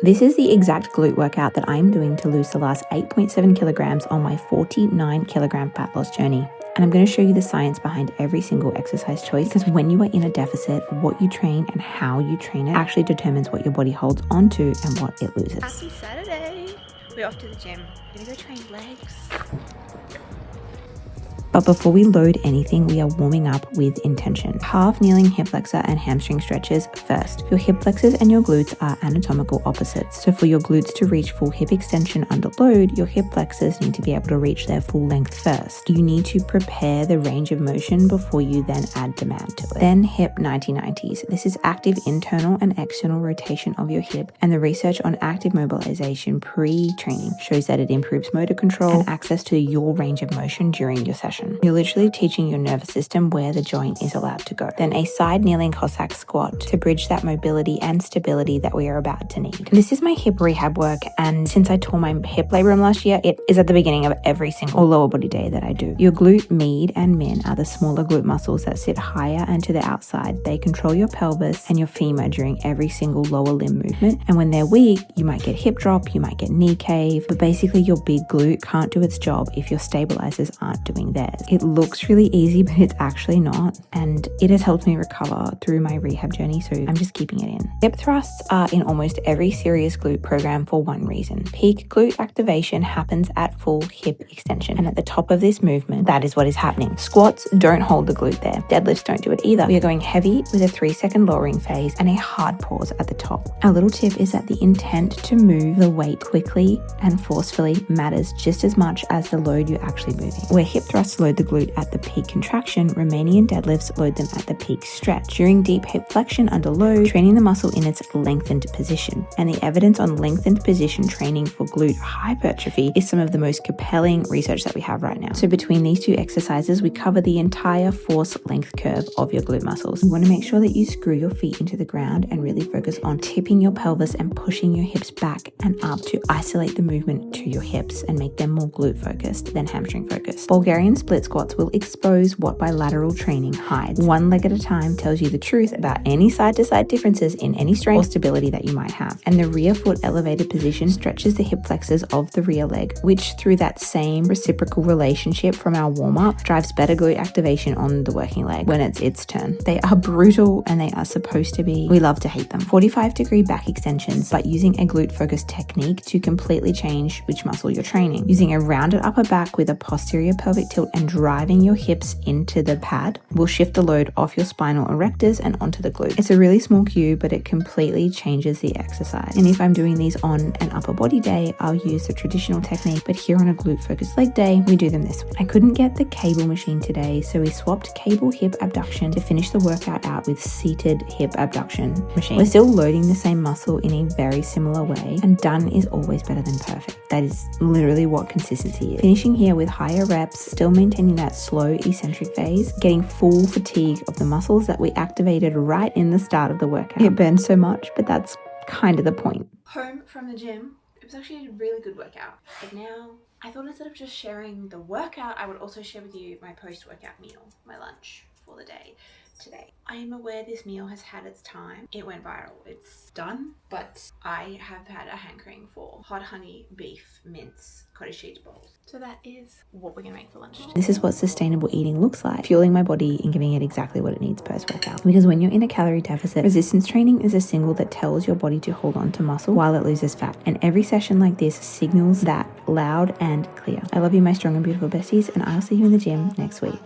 This is the exact glute workout that I'm doing to lose the last 8.7 kilograms on my 49 kilogram fat loss journey. And I'm going to show you the science behind every single exercise choice, because when you are in a deficit, what you train and how you train it actually determines what your body holds onto and what it loses. Happy Saturday! We're off to the gym. Gonna go train legs. But before we load anything, we are warming up with intention. Calf, kneeling, hip flexor, and hamstring stretches first. Your hip flexors and your glutes are anatomical opposites. So for your glutes to reach full hip extension under load, your hip flexors need to be able to reach their full length first. You need to prepare the range of motion before you then add demand to it. Then hip 90-90s. This is active internal and external rotation of your hip, and the research on active mobilization pre-training shows that it improves motor control and access to your range of motion during your session. You're literally teaching your nervous system where the joint is allowed to go. Then a side kneeling Cossack squat to bridge that mobility and stability that we are about to need. This is my hip rehab work, and since I tore my hip labrum last year, it is at the beginning of every single lower body day that I do. Your glute med and min are the smaller glute muscles that sit higher and to the outside. They control your pelvis and your femur during every single lower limb movement, and when they're weak, you might get hip drop, you might get knee cave, but basically your big glute can't do its job if your stabilizers aren't doing theirs. It looks really easy, but it's actually not, and it has helped me recover through my rehab journey, so I'm just keeping it in. Hip thrusts are in almost every serious glute program for one reason. Peak glute activation happens at full hip extension, and at the top of this movement, that is what is happening. Squats don't hold the glute there. Deadlifts don't do it either. We are going heavy with a 3-second lowering phase and a hard pause at the top. Our little tip is that the intent to move the weight quickly and forcefully matters just as much as the load you're actually moving. Where hip thrusts load the glute at the peak contraction, Romanian deadlifts load them at the peak stretch. During deep hip flexion under load, training the muscle in its lengthened position. And the evidence on lengthened position training for glute hypertrophy is some of the most compelling research that we have right now. So between these two exercises, we cover the entire force length curve of your glute muscles. You want to make sure that you screw your feet into the ground and really focus on tipping your pelvis and pushing your hips back and up to isolate the movement to your hips and make them more glute focused than hamstring focused. Bulgarian split squats will expose what bilateral training hides. One leg at a time tells you the truth about any side-to-side differences in any strength or stability that you might have. And the rear foot elevated position stretches the hip flexors of the rear leg, which through that same reciprocal relationship from our warm-up drives better glute activation on the working leg when it's its turn. They are brutal and they are supposed to be. We love to hate them. 45-degree back extensions, but using a glute-focused technique to completely change which muscle you're training. Using a rounded upper back with a posterior pelvic tilt and driving your hips into the pad will shift the load off your spinal erectors and onto the glute. It's a really small cue, but it completely changes the exercise. And if I'm doing these on an upper body day, I'll use the traditional technique, but here on a glute focused leg day, we do them this way. I couldn't get the cable machine today, so we swapped cable hip abduction to finish the workout out with seated hip abduction machine. We're still loading the same muscle in a very similar way, and done is always better than perfect. That is literally what consistency is. Finishing here with higher reps, still maintaining that slow eccentric phase, getting full fatigue of the muscles that we activated right in the start of the workout. It burns so much, but that's kind of the point. Home from the gym. It was actually a really good workout. But now I thought instead of just sharing the workout, I would also share with you my post-workout meal, my lunch for the day today. I am aware this meal has had its time. It went viral. It's done, but I have had a hankering for hot honey beef mince cottage cheese bowls. So that is what we're gonna make for lunch today. This is what sustainable eating looks like, fueling my body and giving it exactly what it needs post-workout. Because when you're in a calorie deficit, resistance training is a signal that tells your body to hold on to muscle while it loses fat. And every session like this signals that loud and clear. I love you, my strong and beautiful besties, and I'll see you in the gym next week.